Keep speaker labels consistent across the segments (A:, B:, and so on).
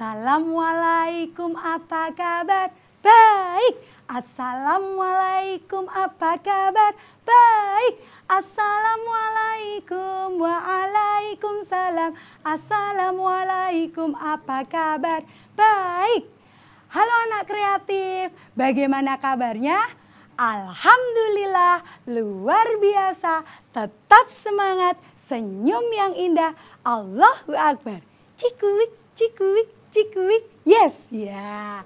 A: Assalamualaikum, apa kabar? Baik. Assalamualaikum, apa kabar? Baik. Assalamualaikum, waalaikumsalam. Assalamualaikum, apa kabar? Baik. Halo anak kreatif, bagaimana kabarnya? Alhamdulillah, luar biasa. Tetap semangat, senyum yang indah. Allahu Akbar. Cikuik, cikuik, cikuik. Yes, ya.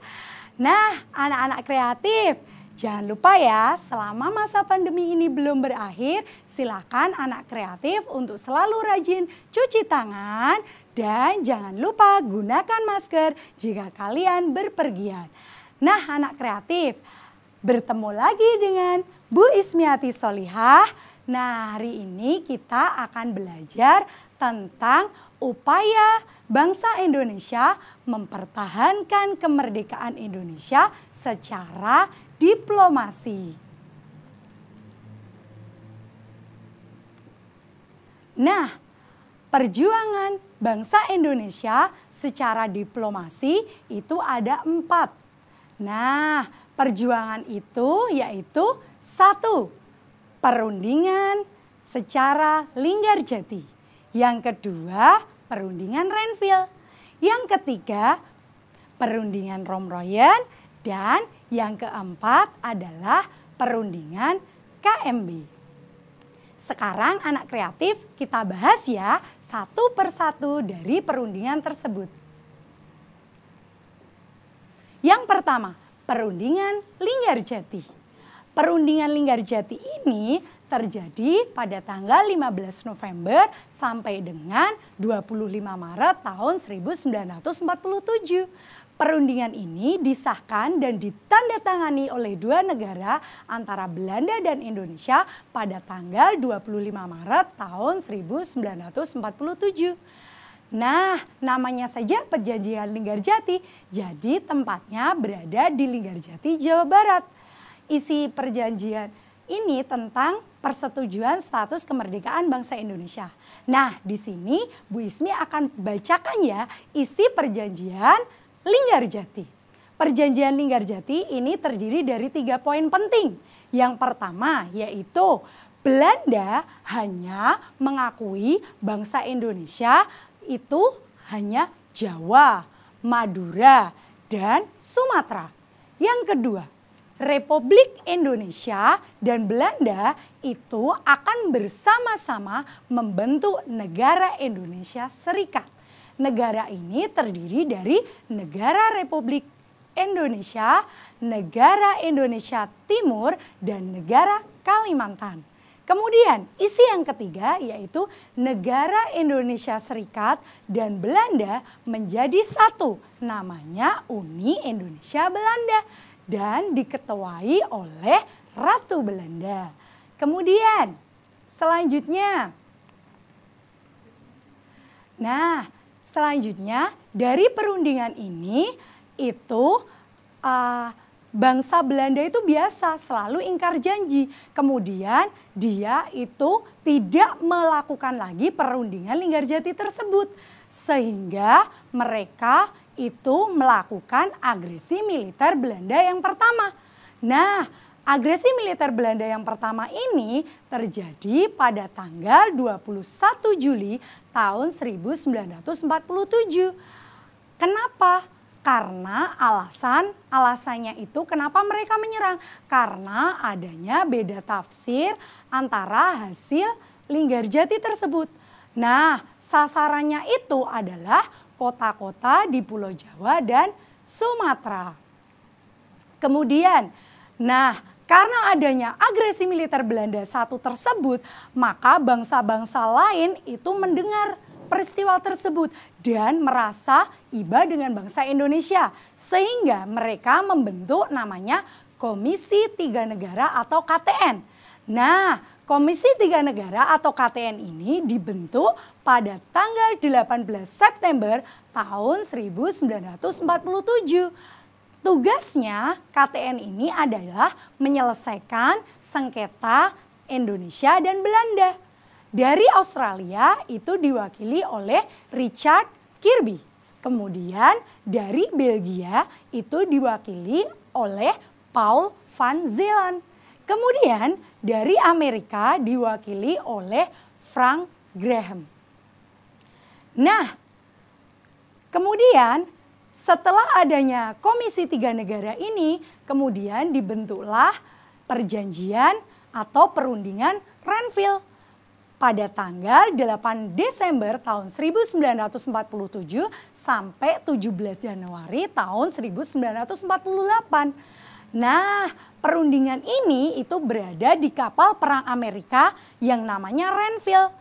A: Nah, anak-anak kreatif, jangan lupa ya, selama masa pandemi ini belum berakhir, silakan anak kreatif untuk selalu rajin cuci tangan dan jangan lupa gunakan masker jika kalian berpergian. Nah, anak kreatif, bertemu lagi dengan Bu Ismiati Solihah. Nah, hari ini kita akan belajar tentang upaya bangsa Indonesia mempertahankan kemerdekaan Indonesia secara diplomasi. Nah, perjuangan bangsa Indonesia secara diplomasi itu ada 4. Nah, perjuangan itu yaitu 1. Perundingan secara Linggarjati. Yang kedua, perundingan Renville. Yang ketiga, perundingan Romroyen. Dan yang keempat adalah perundingan KMB. Sekarang anak kreatif kita bahas ya satu persatu dari perundingan tersebut. Yang pertama, perundingan Linggarjati. Perundingan Linggarjati ini terjadi pada tanggal 15 November sampai dengan 25 Maret tahun 1947. Perundingan ini disahkan dan ditandatangani oleh 2 negara antara Belanda dan Indonesia pada tanggal 25 Maret tahun 1947. Nah, namanya saja Perjanjian Linggarjati, jadi tempatnya berada di Linggarjati, Jawa Barat. Isi perjanjian ini tentang persetujuan status kemerdekaan bangsa Indonesia. Nah, di sini Bu Ismi akan bacakan ya isi perjanjian Linggarjati. Perjanjian Linggarjati ini terdiri dari 3 poin penting. Yang pertama yaitu Belanda hanya mengakui bangsa Indonesia itu hanya Jawa, Madura, dan Sumatera. Yang kedua, Republik Indonesia dan Belanda itu akan bersama-sama membentuk negara Indonesia Serikat. Negara ini terdiri dari Negara Republik Indonesia, Negara Indonesia Timur, dan Negara Kalimantan. Kemudian isi yang ketiga yaitu Negara Indonesia Serikat dan Belanda menjadi satu, namanya Uni Indonesia Belanda. Dan diketuai oleh Ratu Belanda. Kemudian selanjutnya. Nah, selanjutnya dari perundingan ini itu bangsa Belanda itu biasa selalu ingkar janji. Kemudian dia itu tidak melakukan lagi perundingan Linggarjati tersebut. Sehingga mereka itu melakukan agresi militer Belanda yang pertama. Nah, agresi militer Belanda yang pertama ini terjadi pada tanggal 21 Juli tahun 1947. Kenapa? Karena alasannya itu kenapa mereka menyerang? Karena adanya beda tafsir antara hasil Linggarjati tersebut. Nah, sasarannya itu adalah kota-kota di Pulau Jawa dan Sumatera. Kemudian, nah karena adanya agresi militer Belanda satu tersebut, maka bangsa-bangsa lain itu mendengar peristiwa tersebut dan merasa iba dengan bangsa Indonesia. Sehingga mereka membentuk namanya Komisi 3 Negara atau KTN. Nah, Komisi 3 Negara atau KTN ini dibentuk pada tanggal 18 September tahun 1947. Tugasnya KTN ini adalah menyelesaikan sengketa Indonesia dan Belanda. Dari Australia itu diwakili oleh Richard Kirby. Kemudian dari Belgia itu diwakili oleh Paul van Zeeland. Kemudian dari Amerika diwakili oleh Frank Graham. Nah, kemudian setelah adanya Komisi 3 Negara ini, kemudian dibentuklah perjanjian atau perundingan Renville pada tanggal 8 Desember tahun 1947 sampai 17 Januari tahun 1948. Nah, perundingan ini itu berada di kapal perang Amerika yang namanya Renville.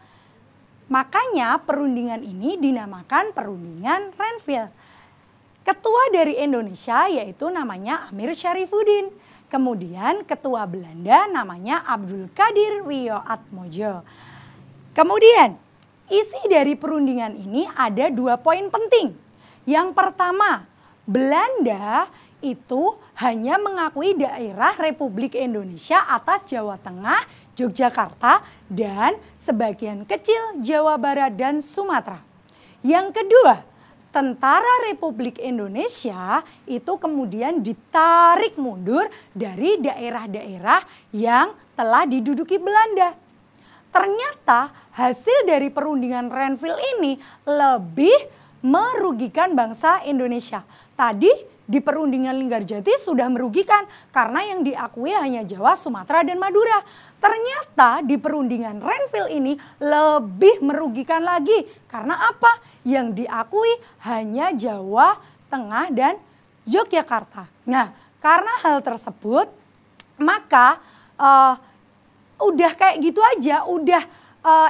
A: Makanya perundingan ini dinamakan perundingan Renville. Ketua dari Indonesia yaitu namanya Amir Syarifuddin. Kemudian ketua Belanda namanya Abdul Qadir Wiyoatmojo. Kemudian isi dari perundingan ini ada 2 poin penting. Yang pertama, Belanda itu hanya mengakui daerah Republik Indonesia atas Jawa Tengah, Yogyakarta, dan sebagian kecil Jawa Barat dan Sumatera. Yang kedua, tentara Republik Indonesia itu kemudian ditarik mundur dari daerah-daerah yang telah diduduki Belanda. Ternyata hasil dari perundingan Renville ini lebih merugikan bangsa Indonesia. Tadi di perundingan Linggarjati sudah merugikan karena yang diakui hanya Jawa, Sumatera, dan Madura. Ternyata di perundingan Renville ini lebih merugikan lagi. Karena apa? Yang diakui hanya Jawa, Tengah, dan Yogyakarta. Nah, karena hal tersebut maka udah kayak gitu aja,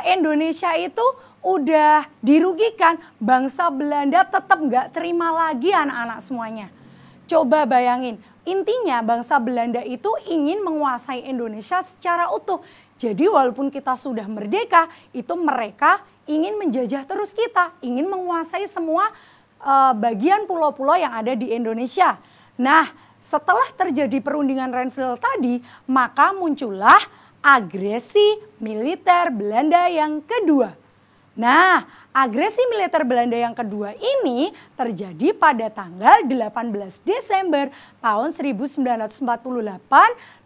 A: Indonesia itu udah dirugikan. Bangsa Belanda tetap gak terima lagi anak-anak semuanya. Coba bayangin, intinya bangsa Belanda itu ingin menguasai Indonesia secara utuh. Jadi walaupun kita sudah merdeka, itu mereka ingin menjajah terus kita, ingin menguasai semua bagian pulau-pulau yang ada di Indonesia. Nah, setelah terjadi perundingan Renville tadi, maka muncullah agresi militer Belanda yang kedua. Nah, agresi militer Belanda yang kedua ini terjadi pada tanggal 18 Desember tahun 1948.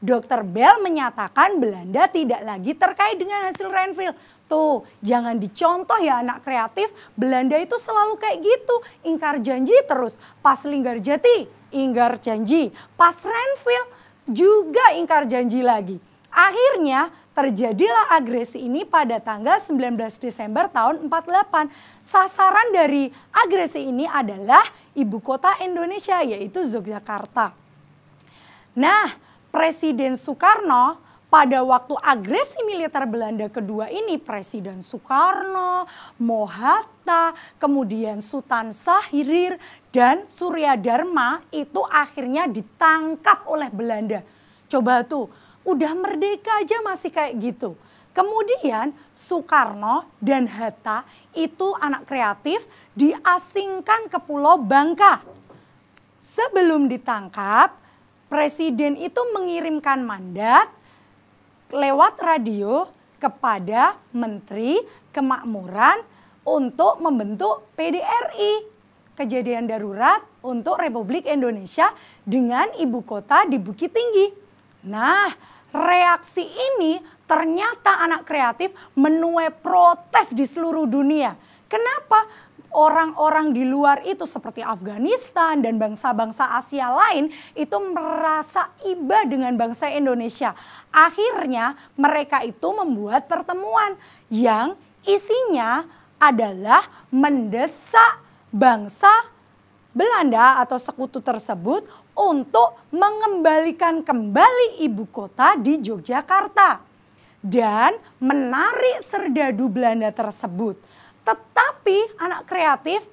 A: Dr. Bell menyatakan Belanda tidak lagi terkait dengan hasil Renville. Tuh, jangan dicontoh ya anak kreatif. Belanda itu selalu kayak gitu, ingkar janji terus. Pas Linggarjati, ingkar janji. Pas Renville juga ingkar janji lagi. Akhirnya terjadilah agresi ini pada tanggal 19 Desember tahun 48. Sasaran dari agresi ini adalah ibu kota Indonesia yaitu Yogyakarta. Nah, Presiden Soekarno pada waktu agresi militer Belanda kedua ini, Presiden Soekarno, Mohatta, kemudian Sultan Syahrir dan Surya Dharma itu akhirnya ditangkap oleh Belanda. Coba tuh, udah merdeka aja masih kayak gitu. Kemudian Soekarno dan Hatta itu anak kreatif diasingkan ke Pulau Bangka. Sebelum ditangkap, Presiden itu mengirimkan mandat lewat radio kepada Menteri Kemakmuran untuk membentuk PDRI, Kejadian Darurat untuk Republik Indonesia dengan ibu kota di Bukit Tinggi. Nah, reaksi ini ternyata anak kreatif menuai protes di seluruh dunia. Kenapa? Orang-orang di luar itu seperti Afghanistan dan bangsa-bangsa Asia lain itu merasa iba dengan bangsa Indonesia. Akhirnya mereka itu membuat pertemuan yang isinya adalah mendesak bangsa Belanda atau sekutu tersebut untuk mengembalikan kembali ibu kota di Yogyakarta dan menarik serdadu Belanda tersebut. Tetapi anak kreatif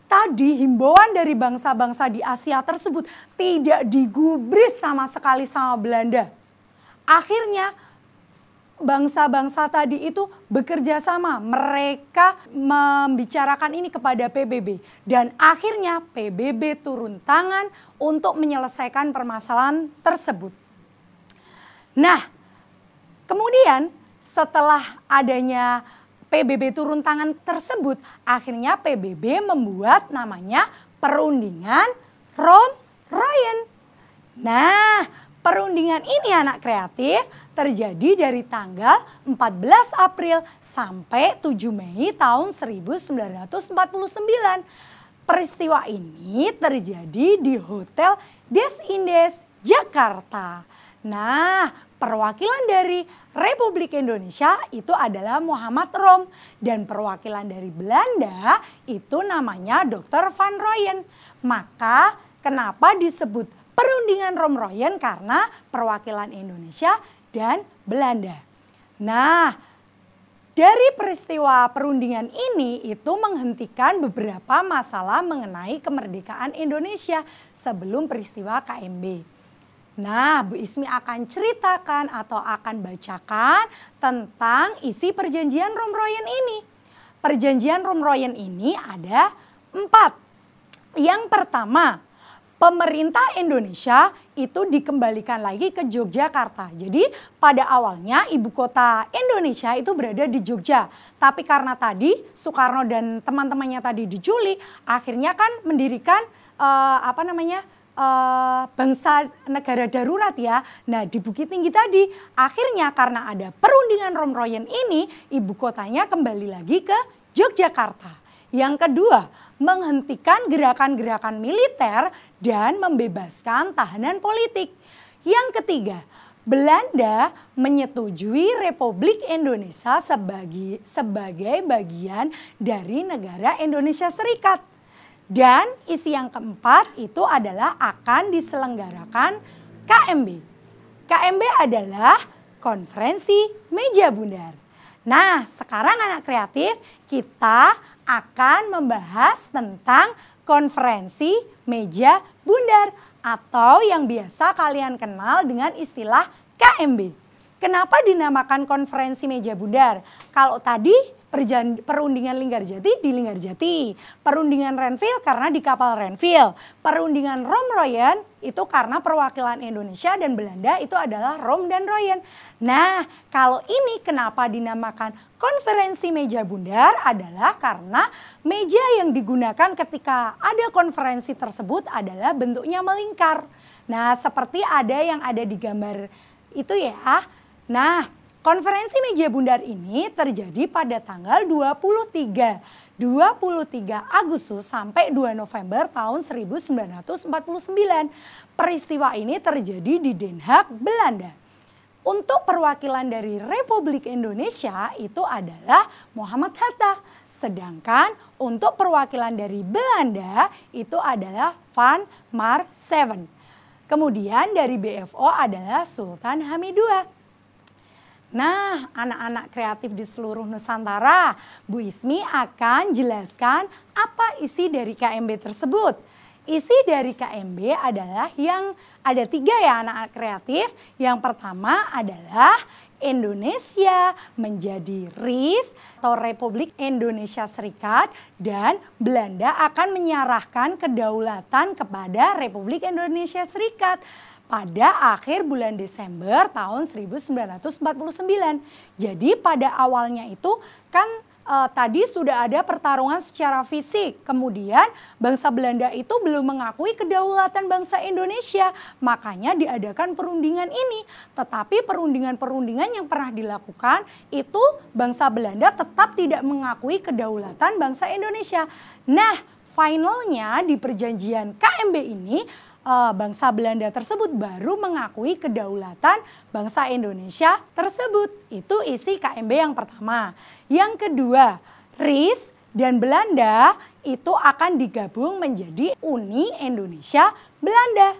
A: tadi himbauan dari bangsa-bangsa di Asia tersebut tidak digubris sama sekali sama Belanda. Akhirnya bangsa-bangsa tadi itu bekerja sama, mereka membicarakan ini kepada PBB dan akhirnya PBB turun tangan untuk menyelesaikan permasalahan tersebut. Nah, kemudian setelah adanya PBB turun tangan tersebut, akhirnya PBB membuat namanya Perundingan Rom-Royen. Nah, perundingan ini anak kreatif terjadi dari tanggal 14 April sampai 7 Mei tahun 1949. Peristiwa ini terjadi di Hotel Des Indes, Jakarta. Nah, perwakilan dari Republik Indonesia itu adalah Muhammad Rom. Dan perwakilan dari Belanda itu namanya Dr. Van Royen. Maka kenapa disebut perundingan Rom-Royen? Karena perwakilan Indonesia dan Belanda. Nah, dari peristiwa perundingan ini itu menghentikan beberapa masalah mengenai kemerdekaan Indonesia sebelum peristiwa KMB. Nah, Bu Ismi akan ceritakan atau akan bacakan tentang isi perjanjian Rom-Royen ini. Perjanjian Rom-Royen ini ada 4. Yang pertama, pemerintah Indonesia itu dikembalikan lagi ke Yogyakarta. Jadi pada awalnya ibu kota Indonesia itu berada di Jogja. Tapi karena tadi Soekarno dan teman-temannya tadi diculik, akhirnya kan mendirikan bangsa negara darurat ya. Nah, di Bukit Tinggi tadi akhirnya karena ada perundingan Rom-Royen ini, ibu kotanya kembali lagi ke Yogyakarta. Yang kedua, menghentikan gerakan-gerakan militer dan membebaskan tahanan politik. Yang ketiga, Belanda menyetujui Republik Indonesia sebagai bagian dari negara Indonesia Serikat. Dan isi yang keempat itu adalah akan diselenggarakan KMB. KMB adalah konferensi meja bundar. Nah, sekarang anak kreatif kita akan membahas tentang konferensi meja bundar atau yang biasa kalian kenal dengan istilah KMB. Kenapa dinamakan konferensi meja bundar? Kalau tadi perundingan Linggarjati di Linggarjati, perundingan Renville karena di kapal Renville, perundingan Rom-Royen itu karena perwakilan Indonesia dan Belanda itu adalah Rom dan Royen. Nah, kalau ini kenapa dinamakan konferensi meja bundar adalah karena meja yang digunakan ketika ada konferensi tersebut adalah bentuknya melingkar. Nah, seperti ada di gambar itu ya. Nah, konferensi meja bundar ini terjadi pada tanggal 23 Agustus sampai 2 November tahun 1949. Peristiwa ini terjadi di Den Haag, Belanda. Untuk perwakilan dari Republik Indonesia itu adalah Muhammad Hatta. Sedangkan untuk perwakilan dari Belanda itu adalah Van Maar Seven. Kemudian dari BFO adalah Sultan Hamid II. Nah, anak-anak kreatif di seluruh Nusantara, Bu Ismi akan jelaskan apa isi dari KMB tersebut. Isi dari KMB adalah yang ada 3 ya anak-anak kreatif. Yang pertama adalah Indonesia menjadi RIS atau Republik Indonesia Serikat dan Belanda akan menyerahkan kedaulatan kepada Republik Indonesia Serikat pada akhir bulan Desember tahun 1949. Jadi pada awalnya itu kan tadi sudah ada pertarungan secara fisik. Kemudian bangsa Belanda itu belum mengakui kedaulatan bangsa Indonesia. Makanya diadakan perundingan ini. Tetapi perundingan-perundingan yang pernah dilakukan itu bangsa Belanda tetap tidak mengakui kedaulatan bangsa Indonesia. Nah, finalnya di perjanjian KMB ini bangsa Belanda tersebut baru mengakui kedaulatan bangsa Indonesia tersebut. Itu isi KMB yang pertama. Yang kedua, RIS dan Belanda itu akan digabung menjadi Uni Indonesia Belanda.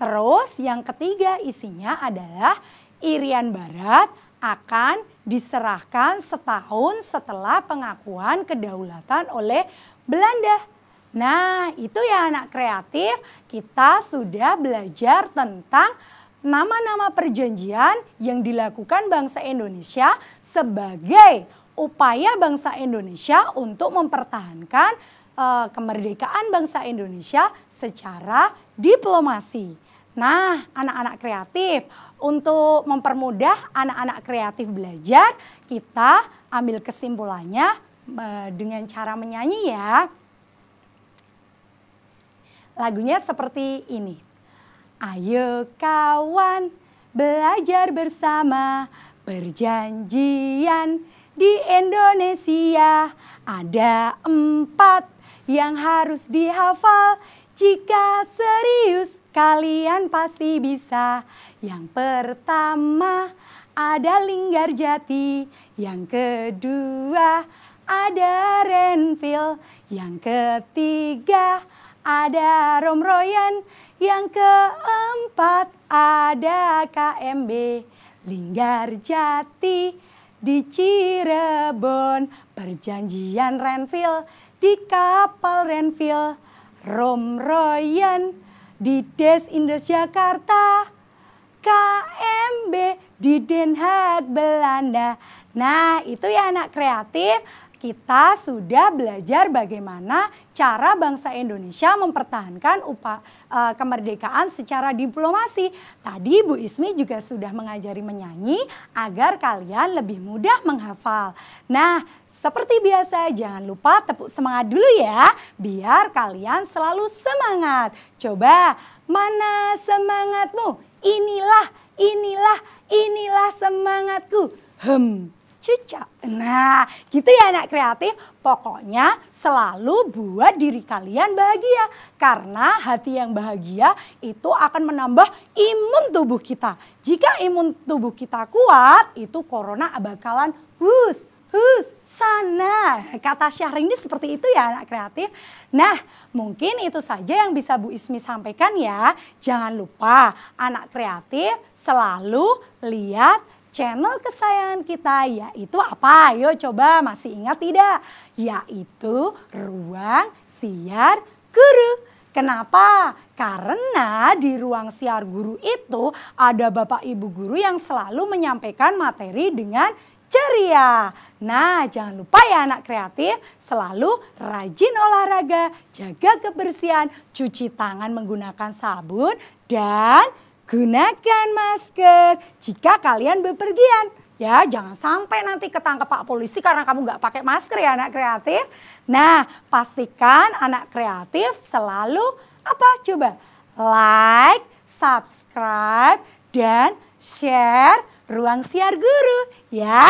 A: Terus yang ketiga isinya adalah Irian Barat akan diserahkan setahun setelah pengakuan kedaulatan oleh Belanda. Nah, itu ya anak kreatif, kita sudah belajar tentang nama-nama perjanjian yang dilakukan bangsa Indonesia sebagai upaya bangsa Indonesia untuk mempertahankan kemerdekaan bangsa Indonesia secara diplomasi. Nah, anak-anak kreatif, untuk mempermudah anak-anak kreatif belajar, kita ambil kesimpulannya dengan cara menyanyi ya. Lagunya seperti ini. Ayo kawan, belajar bersama, perjanjian di Indonesia. Ada 4 yang harus dihafal, jika serius kalian pasti bisa. Yang pertama ada Linggarjati, yang kedua ada Renville, yang ketiga ada Romroyan, yang keempat ada KMB. Linggarjati di Cirebon, perjanjian Renville di kapal Renville, Romroyan di Des Indes Jakarta, KMB di Den Haag Belanda. Nah, itu ya anak kreatif. Kita sudah belajar bagaimana cara bangsa Indonesia mempertahankan kemerdekaan secara diplomasi. Tadi Bu Ismi juga sudah mengajari menyanyi agar kalian lebih mudah menghafal. Nah, seperti biasa jangan lupa tepuk semangat dulu ya, biar kalian selalu semangat. Coba, mana semangatmu? Inilah semangatku. Cucak. Nah, gitu ya anak kreatif. Pokoknya selalu buat diri kalian bahagia. Karena hati yang bahagia itu akan menambah imun tubuh kita. Jika imun tubuh kita kuat, itu corona bakalan sana. Kata Syahrini seperti itu ya anak kreatif. Nah, mungkin itu saja yang bisa Bu Ismi sampaikan ya. Jangan lupa anak kreatif selalu lihat channel kesayangan kita, yaitu apa? Ayo coba, masih ingat tidak? Yaitu Ruang Siar Guru. Kenapa? Karena di Ruang Siar Guru itu ada Bapak Ibu guru yang selalu menyampaikan materi dengan ceria. Nah, jangan lupa ya anak kreatif, selalu rajin olahraga, jaga kebersihan, cuci tangan menggunakan sabun, dan gunakan masker jika kalian bepergian. Ya, jangan sampai nanti ketangkep Pak Polisi karena kamu nggak pakai masker ya anak kreatif. Nah, pastikan anak kreatif selalu apa coba? Like, subscribe, dan share Ruang Siar Guru ya.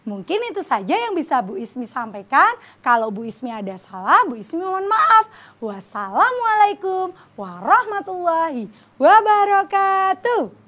A: Mungkin itu saja yang bisa Bu Ismi sampaikan. Kalau Bu Ismi ada salah, Bu Ismi mohon maaf. Wassalamualaikum warahmatullahi wabarakatuh.